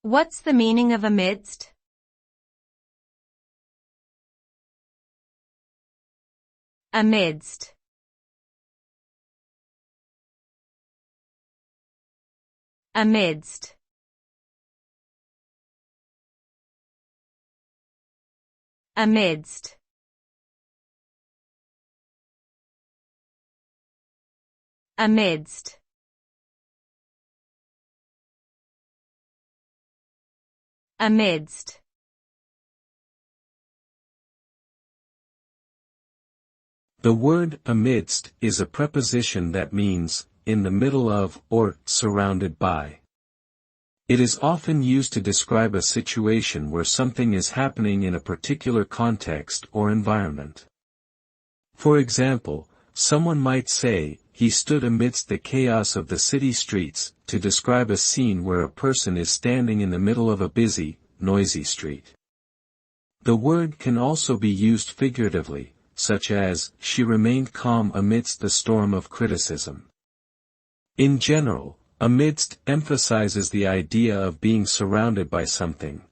What's the meaning of amidst? Amidst. Amidst. Amidst. Amidst. Amidst. The word amidst is a preposition that means in the middle of or surrounded by. It is often used to describe a situation where something is happening in a particular context or environment. For example, someone might say, "He stood amidst the chaos of the city streets," to describe a scene where a person is standing in the middle of a busy, noisy street. The word can also be used figuratively, such as, "She remained calm amidst the storm of criticism." In general, amidst emphasizes the idea of being surrounded by something,